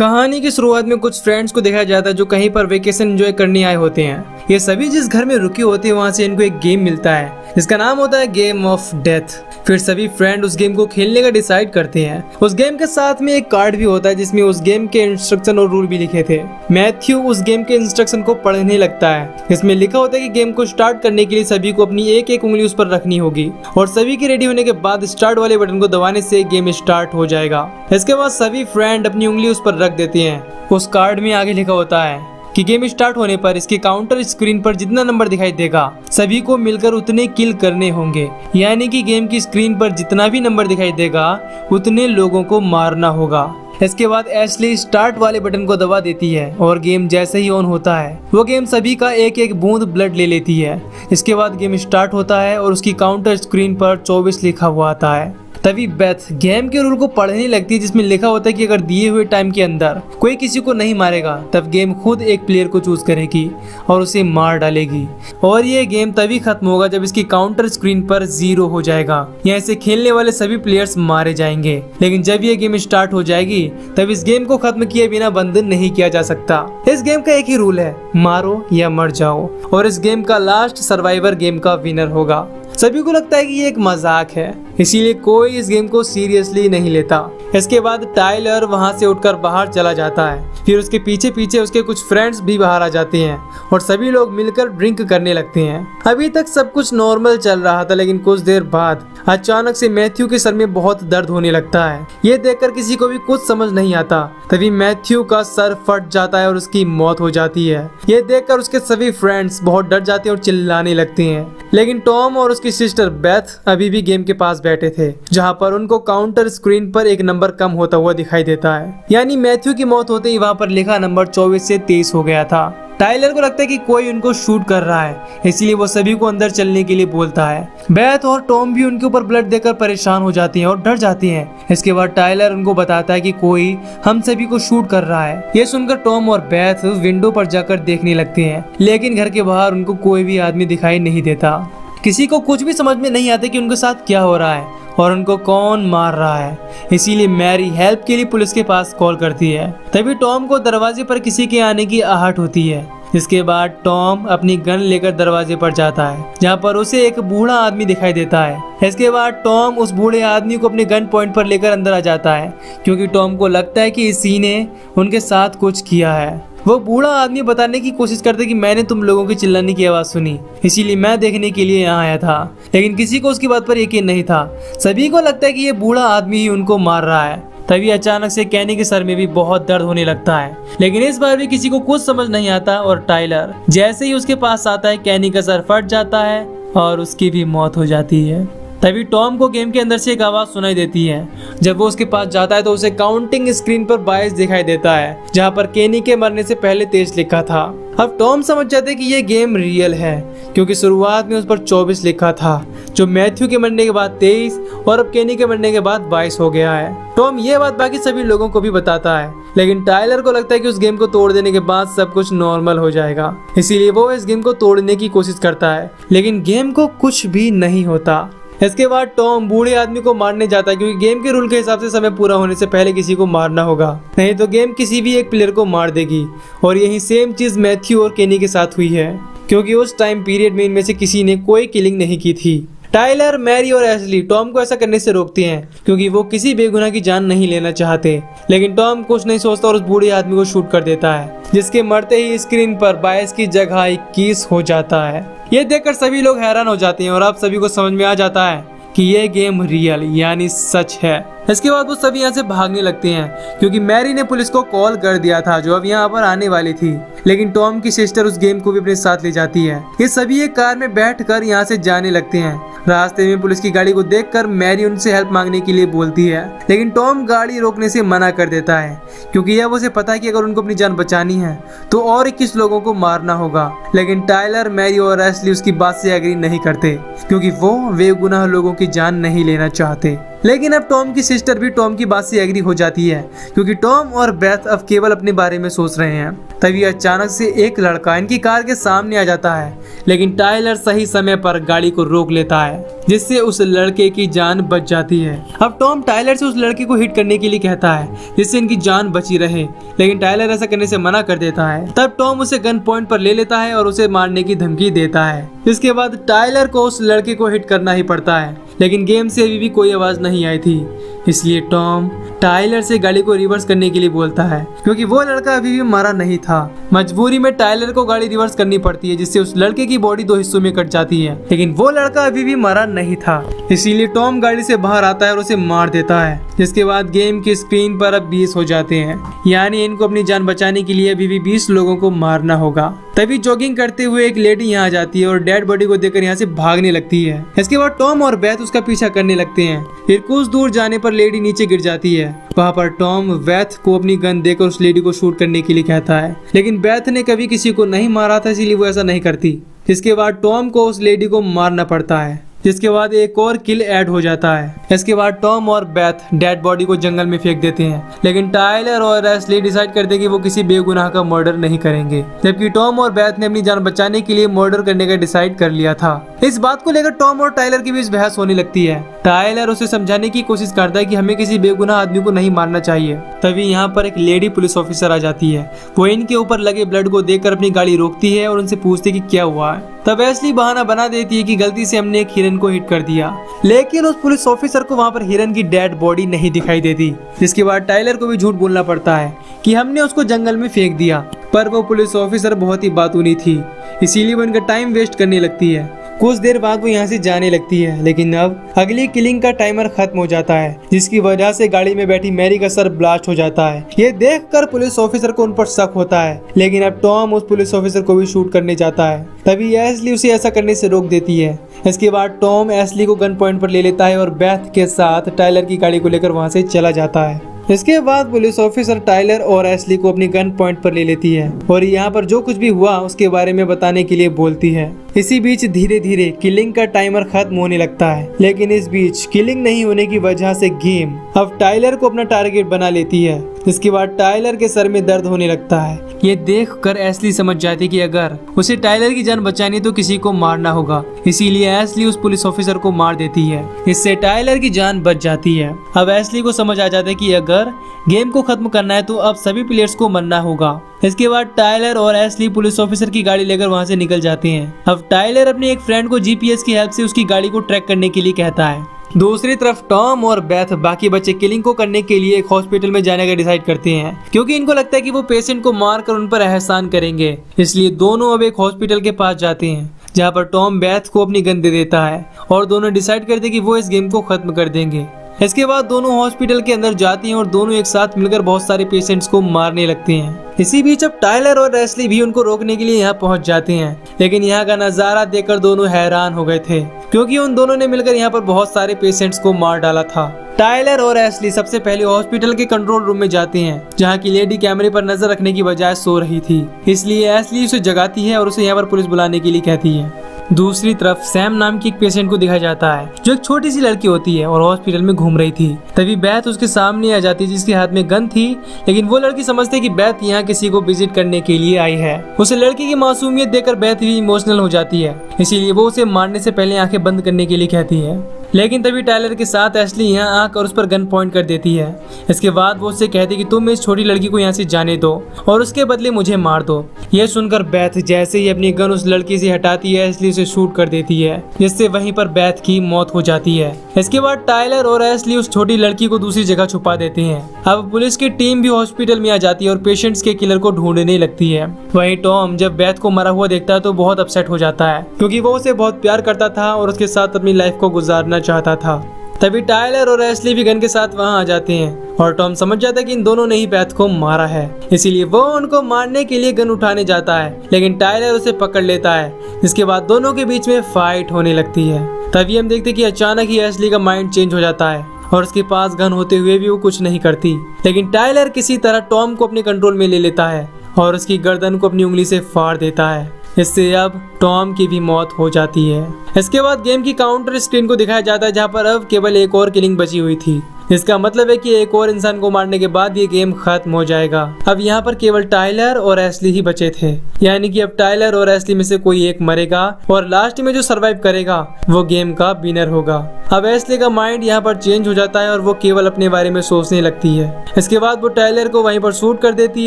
कहानी की शुरुआत में कुछ फ्रेंड्स को देखा जाता है जो कहीं पर वेकेशन एंजॉय करने आए होते हैं। ये सभी जिस घर में रुके होते हैं वहाँ से इनको एक गेम मिलता है जिसका नाम होता है गेम ऑफ डेथ। फिर सभी फ्रेंड उस गेम को खेलने का डिसाइड करते हैं। उस गेम के साथ में एक कार्ड भी होता है जिसमें उस गेम के इंस्ट्रक्शन और रूल भी लिखे थे। मैथ्यू उस गेम के इंस्ट्रक्शन को पढ़ने लगता है। इसमें लिखा होता है कि गेम को स्टार्ट करने के लिए सभी को अपनी एक एक उंगली उस पर रखनी होगी और सभी के रेडी होने के बाद स्टार्ट वाले बटन को दबाने से गेम स्टार्ट हो जाएगा। इसके बाद सभी फ्रेंड अपनी उंगली उस पर रख देती हैं। उस कार्ड में आगे लिखा होता है कि गेम स्टार्ट होने पर इसके काउंटर स्क्रीन पर जितना नंबर दिखाई देगा सभी को मिलकर उतने किल करने होंगे, यानी कि गेम की स्क्रीन पर जितना भी नंबर दिखाई देगा उतने लोगों को मारना होगा। इसके बाद एशली स्टार्ट वाले बटन को दबा देती है और गेम जैसे ही ऑन होता है वो गेम सभी का एक एक बूंद ब्लड ले लेती है। इसके बाद गेम स्टार्ट होता है और उसकी काउंटर स्क्रीन पर 24 लिखा हुआ आता है। तभी बेथ गेम के रूल को पढ़ने लगती है जिसमें लिखा होता है कि अगर दिए हुए टाइम के अंदर कोई किसी को नहीं मारेगा तब गेम खुद एक प्लेयर को चूज करेगी और उसे मार डालेगी और ये गेम तभी खत्म होगा जब इसकी काउंटर स्क्रीन पर 0 हो जाएगा। यहाँ से खेलने वाले सभी प्लेयर्स मारे जाएंगे, लेकिन जब ये गेम स्टार्ट हो जाएगी तब इस गेम को खत्म किए बिना बंद नहीं किया जा सकता। इस गेम का एक ही रूल है, मारो या मर जाओ, और इस गेम का लास्ट सर्वाइवर गेम का विनर होगा। सभी को लगता है कि ये एक मजाक है, इसीलिए कोई इस गेम को सीरियसली नहीं लेता। इसके बाद टाइलर वहां से उठकर बाहर चला जाता है। फिर उसके पीछे पीछे उसके कुछ फ्रेंड्स भी बाहर आ जाते हैं और सभी लोग मिलकर ड्रिंक करने लगते हैं। अभी तक सब कुछ नॉर्मल चल रहा था, लेकिन कुछ देर बाद अचानक से मैथ्यू के सर में बहुत दर्द होने लगता है। ये देखकर किसी को भी कुछ समझ नहीं आता। तभी मैथ्यू का सर फट जाता है और उसकी मौत हो जाती है। ये देखकर उसके सभी फ्रेंड्स बहुत डर जाते हैं और चिल्लाने लगते हैं, लेकिन टॉम और उसकी सिस्टर बेथ अभी भी गेम के पास बैठे थे जहाँ पर उनको काउंटर स्क्रीन पर एक नंबर कम होता हुआ दिखाई देता है, यानी मैथ्यू की मौत होते ही वहाँ पर लिखा नंबर 24 से 23 हो गया था। टाइलर को लगता है कि कोई उनको शूट कर रहा है, इसीलिए वो सभी को अंदर चलने के लिए बोलता है। बेथ और टॉम भी उनके ऊपर ब्लड देकर परेशान हो जाती हैं और डर जाती हैं। इसके बाद टाइलर उनको बताता है कि कोई हम सभी को शूट कर रहा है। ये सुनकर टॉम और बेथ विंडो पर जाकर देखने लगते हैं, लेकिन घर के बाहर उनको कोई भी आदमी दिखाई नहीं देता। किसी को कुछ भी समझ में नहीं आता कि उनके साथ क्या हो रहा है और उनको कौन मार रहा है, इसीलिए मैरी हेल्प के लिए पुलिस के पास कॉल करती है। तभी टॉम को दरवाजे पर किसी के आने की आहट होती है। इसके बाद टॉम अपनी गन लेकर दरवाजे पर जाता है जहाँ पर उसे एक बूढ़ा आदमी दिखाई देता है। इसके बाद टॉम उस बूढ़े आदमी को अपने गन पॉइंट पर लेकर अंदर आ जाता है क्योंकि टॉम को लगता है कि इसी ने उनके साथ कुछ किया है। वो बूढ़ा आदमी बताने की कोशिश करते कि मैंने तुम लोगों की चिल्लाने की आवाज सुनी, इसीलिए मैं देखने के लिए यहाँ आया था, लेकिन किसी को उसकी बात पर यकीन नहीं था। सभी को लगता है कि ये बूढ़ा आदमी ही उनको मार रहा है। तभी अचानक से कैनी के सर में भी बहुत दर्द होने लगता है, लेकिन इस बार भी किसी को कुछ समझ नहीं आता और टाइलर जैसे ही उसके पास आता है कैनी का सर फट जाता है और उसकी भी मौत हो जाती है। तभी टॉम को गेम के अंदर से एक आवाज सुनाई देती है। जब वो उसके पास जाता है तो उसे काउंटिंग स्क्रीन पर 22 दिखाई देता है जहाँ पर केनी के मरने से पहले 23 लिखा था। अब टॉम समझ जाते कि ये गेम रियल है क्योंकि शुरुआत में उस पर 24 लिखा था, जो मैथ्यू के मरने के बाद 23 और अब केनी के मरने के बाद 22 हो गया है। टॉम ये बात बाकी सभी लोगों को भी बताता है, लेकिन टाइलर को लगता है कि उस गेम को तोड़ देने के बाद सब कुछ नॉर्मल हो जाएगा, इसीलिए वो इस गेम को तोड़ने की कोशिश करता है, लेकिन गेम को कुछ भी नहीं होता। इसके बाद टॉम बूढ़े आदमी को मारने जाता है क्योंकि गेम के रूल के हिसाब से समय पूरा होने से पहले किसी को मारना होगा, नहीं तो गेम किसी भी एक प्लेयर को मार देगी। और यही सेम चीज मैथ्यू और केनी के साथ हुई है क्योंकि उस टाइम पीरियड में इनमें से किसी ने कोई किलिंग नहीं की थी। टाइलर, मैरी और एशली टॉम को ऐसा करने से रोकती हैं क्योंकि वो किसी बेगुनाह की जान नहीं लेना चाहते, लेकिन टॉम कुछ नहीं सोचता और उस बूढ़े आदमी को शूट कर देता है, जिसके मरते ही स्क्रीन पर 22 की जगह 21 हो जाता है। ये देखकर सभी लोग हैरान हो जाते हैं और अब सभी को समझ में आ जाता है कि ये गेम रियल यानी सच है। इसके बाद वो सभी यहाँ से भागने लगते हैं क्योंकि मैरी ने पुलिस को कॉल कर दिया था जो अब यहाँ पर आने वाली थी, लेकिन टॉम की सिस्टर उस गेम को भी अपने साथ ले जाती है। ये सभी एक कार में बैठकर यहाँ से जाने लगते हैं। रास्ते में पुलिस की गाड़ी को देखकर मैरी उनसे हेल्प मांगने के लिए बोलती है, लेकिन टॉम गाड़ी रोकने से मना कर देता है क्योंकि यह उसे पता है कि अगर उनको अपनी जान बचानी है तो और 21 लोगों को मारना होगा। लेकिन टाइलर, मैरी और एशली उसकी बात से एग्री नहीं करते क्योंकि वो बेगुनाह लोगों की जान नहीं लेना चाहते। लेकिन अब टॉम की सिस्टर भी टॉम की बात से एग्री हो जाती है, क्योंकि टॉम और बेथ अब केवल अपने बारे में सोच रहे हैं। तभी अचानक से एक लड़का इनकी कार के सामने आ जाता है, लेकिन टाइलर सही समय पर गाड़ी को रोक लेता है, जिससे उस लड़के की जान बच जाती है। अब टॉम टाइलर से उस लड़के को हिट करने के लिए कहता है, जिससे इनकी जान बची रहे, लेकिन टाइलर ऐसा करने से मना कर देता है। तब टॉम उसे गन पॉइंट पर ले लेता है और उसे मारने की धमकी देता है। इसके बाद टाइलर को उस लड़के को हिट करना ही पड़ता है, लेकिन गेम से अभी भी कोई आवाज नहीं आई थी, इसलिए टॉम टाइलर से गाड़ी को रिवर्स करने के लिए बोलता है, क्योंकि वो लड़का अभी भी मरा नहीं था। मजबूरी में टाइलर को गाड़ी रिवर्स करनी पड़ती है, जिससे उस लड़के की बॉडी 2 हिस्सों में कट जाती है, लेकिन वो लड़का अभी भी मरा नहीं था। इसीलिए टॉम गाड़ी से बाहर आता है और उसे मार देता है। जिसके बाद गेम की स्क्रीन पर अब 20 हो जाते हैं, यानी इनको अपनी जान बचाने के लिए अभी भी 20 लोगों को मारना होगा। तभी जॉगिंग करते हुए एक लेडी यहाँ आ जाती है और डेड बॉडी को देखकर यहाँ से भागने लगती है। इसके बाद टॉम और बेथ उसका पीछा करने लगते हैं। फिर कुछ दूर जाने पर लेडी नीचे गिर जाती है। वहाँ पर टॉम बेथ को अपनी गन देकर उस लेडी को शूट करने के लिए कहता है, लेकिन बेथ ने कभी किसी को नहीं मारा था, इसीलिए वो ऐसा नहीं करती। इसके बाद टॉम को उस लेडी को मारना पड़ता है, जिसके बाद एक और किल ऐड हो जाता है। इसके बाद टॉम और बेथ डेड बॉडी को जंगल में फेंक देते हैं, लेकिन टाइलर और एशली डिसाइड करते हैं कि वो किसी बेगुनाह का मर्डर नहीं करेंगे, जबकि टॉम और बेथ ने अपनी जान बचाने के लिए मर्डर करने का डिसाइड कर लिया था। इस बात को लेकर टॉम और टाइलर के बीच बहस होने लगती है। टाइलर उसे समझाने की कोशिश करता है कि हमें किसी बेगुनाह आदमी को नहीं मारना चाहिए। तभी यहाँ पर एक लेडी पुलिस ऑफिसर आ जाती है। वो इनके ऊपर लगे ब्लड को देखकर अपनी गाड़ी रोकती है और उनसे पूछती है कि क्या हुआ है। तब एशली बहाना बना देती है कि गलती से हमने एक हिरन को हिट कर दिया, लेकिन उस पुलिस ऑफिसर को वहाँ पर हिरन की डेड बॉडी नहीं दिखाई देती। जिसके बाद टाइलर को भी झूठ बोलना पड़ता है कि हमने उसको जंगल में फेंक दिया, पर वो पुलिस ऑफिसर बहुत ही बातूनी थी, इसीलिए वो इनका टाइम वेस्ट करने लगती है। कुछ देर बाद वो यहाँ से जाने लगती है, लेकिन अब अगली किलिंग का टाइमर खत्म हो जाता है, जिसकी वजह से गाड़ी में बैठी मैरी का सर ब्लास्ट हो जाता है। ये देखकर पुलिस ऑफिसर को उन पर शक होता है, लेकिन अब टॉम उस पुलिस ऑफिसर को भी शूट करने जाता है। तभी एशली उसे ऐसा करने से रोक देती है। इसके बाद टॉम एशली को गन पॉइंट पर ले लेता है और बेथ के साथ टाइलर की गाड़ी को लेकर वहाँ से चला जाता है। इसके बाद पुलिस ऑफिसर टाइलर और एशली को अपनी गन पॉइंट पर ले लेती है और यहाँ पर जो कुछ भी हुआ उसके बारे में बताने के लिए बोलती है। इसी बीच धीरे धीरे किलिंग का टाइमर खत्म होने लगता है, लेकिन इस बीच किलिंग नहीं होने की वजह से गेम अब टाइलर को अपना टारगेट बना लेती है। इसके बाद टाइलर के सर में दर्द होने लगता है। ये देखकर एशली समझ जाती है कि अगर उसे टाइलर की जान बचानी तो किसी को मारना होगा, इसीलिए एशली उस पुलिस ऑफिसर को मार देती है। इससे टाइलर की जान बच जाती है। अब एशली को समझ आ जाता है कि अगर गेम को खत्म करना है तो अब सभी प्लेयर्स को मरना होगा। इसके बाद टाइलर और एशली पुलिस ऑफिसर की गाड़ी लेकर वहां से निकल जाते हैं। अब टाइलर अपने एक फ्रेंड को जीपीएस की हेल्प से उसकी गाड़ी को ट्रैक करने के लिए कहता है। दूसरी तरफ टॉम और बेथ बाकी बच्चे किलिंग को करने के लिए एक हॉस्पिटल में जाने का डिसाइड करते हैं, क्योंकि इनको लगता है कि वो पेशेंट को मारकर उन पर एहसान करेंगे। इसलिए दोनों अब एक हॉस्पिटल के पास जाते हैं, जहाँ पर टॉम बेथ को अपनी गन दे देता है और दोनों डिसाइड करते हैं कि वो इस गेम को खत्म कर देंगे। इसके बाद दोनों हॉस्पिटल के अंदर जाती हैं और दोनों एक साथ मिलकर बहुत सारे पेशेंट्स को मारने लगते हैं। इसी बीच अब टाइलर और एशली भी उनको रोकने के लिए यहाँ पहुँच जाते हैं, लेकिन यहाँ का नजारा देखकर दोनों हैरान हो गए थे, क्योंकि उन दोनों ने मिलकर यहाँ पर बहुत सारे पेशेंट्स को मार डाला था। टाइलर और एशली सबसे पहले हॉस्पिटल के कंट्रोल रूम में जाते हैं, जहाँ की लेडी कैमरे पर नजर रखने की बजाय सो रही थी, इसलिए एशली उसे जगाती है और उसे यहाँ पर पुलिस बुलाने के लिए कहती है। दूसरी तरफ सैम नाम की एक पेशेंट को दिखाया जाता है, जो एक छोटी सी लड़की होती है और हॉस्पिटल में घूम रही थी। तभी बेथ उसके सामने आ जाती है, जिसके हाथ में गन थी, लेकिन वो लड़की समझती है कि बेथ यहाँ किसी को विजिट करने के लिए आई है। उसे लड़की की मासूमियत देखकर बेथ भी इमोशनल हो जाती है, इसीलिए वो उसे मारने से पहले आंखें बंद करने के लिए कहती है। लेकिन तभी टाइलर के साथ एशली यहाँ आकर उस पर गन पॉइंट कर देती है। इसके बाद वो उससे कहती है कि तुम इस छोटी लड़की को यहाँ से जाने दो और उसके बदले मुझे मार दो। यह सुनकर बेथ जैसे ही अपनी गन उस लड़की से हटाती है, एशली उसे शूट कर देती है, जिससे वहीं पर बेथ की मौत हो जाती है। इसके बाद टाइलर और एशली उस छोटी लड़की को दूसरी जगह छुपा देते हैं। अब पुलिस की टीम भी हॉस्पिटल में आ जाती है और पेशेंट्स के किलर को ढूंढने लगती है। वहीं टॉम जब बेथ को मरा हुआ देखता है तो बहुत अपसेट हो जाता है, क्योंकि वो उसे बहुत प्यार करता था और उसके साथ अपनी लाइफ को गुजारना चाहता था। तभी टाइलर और एशली भी गन के साथ वहां आ जाते हैं और टॉम समझ जाता है कि इन दोनों ने ही बेथ को मारा है, इसीलिए वो उनको मारने के लिए गन उठाने जाता है, लेकिन टाइलर उसे पकड़ लेता है। इसके बाद दोनों के बीच में फाइट होने लगती है। तभी हम देखते हैं कि अचानक ही एशली का माइंड चेंज हो जाता है और उसके पास गन होते हुए भी वो कुछ नहीं करती, लेकिन टाइलर किसी तरह टॉम को अपने कंट्रोल में ले लेता है और उसकी गर्दन को अपनी उंगली से फाड़ देता है। इससे अब टॉम की भी मौत हो जाती है। इसके बाद गेम की काउंटर स्क्रीन को दिखाया जाता है, जहाँ पर अब केवल एक और किलिंग बची हुई थी। इसका मतलब है कि एक और इंसान को मारने के बाद ये गेम खत्म हो जाएगा। अब यहाँ पर केवल टाइलर और एशली ही बचे थे, यानी कि अब टाइलर और एशली में से कोई एक मरेगा और लास्ट में जो सरवाइव करेगा वो गेम का विनर होगा। अब एशली का माइंड यहाँ पर चेंज हो जाता है और वो केवल अपने बारे में सोचने लगती है। इसके बाद वो टाइलर को वहीं पर शूट कर देती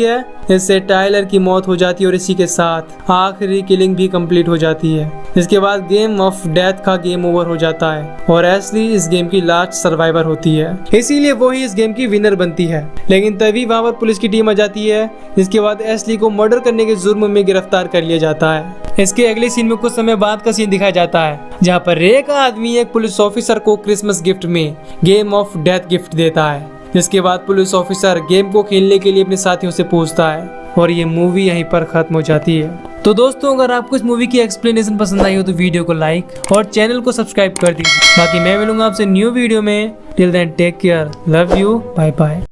है। इससे टाइलर की मौत हो जाती है और इसी के साथ आखिरी किलिंग भी कंप्लीट हो जाती है। इसके बाद गेम ऑफ डेथ का गेम ओवर हो जाता है और एशली इस गेम की लास्ट सर्वाइवर होती है, इसीलिए वो ही इस गेम की विनर बनती है। लेकिन तभी वहाँ पर पुलिस की टीम आ जाती है। इसके बाद एशली को मर्डर करने के जुर्म में गिरफ्तार कर लिया जाता है। इसके अगले सीन में कुछ समय बाद का सीन दिखाया जाता है, जहाँ पर रे का आदमी एक पुलिस ऑफिसर को क्रिसमस गिफ्ट में गेम ऑफ डेथ गिफ्ट देता है। जिसके बाद पुलिस ऑफिसर गेम को खेलने के लिए अपने साथियों से पूछता है और ये मूवी यहीं पर खत्म हो जाती है। तो दोस्तों, अगर आपको इस मूवी की एक्सप्लेनेशन पसंद आई हो तो वीडियो को लाइक और चैनल को सब्सक्राइब कर दीजिए। बाकी मैं मिलूंगा आपसे न्यू वीडियो में। Till then take care, love you, bye bye.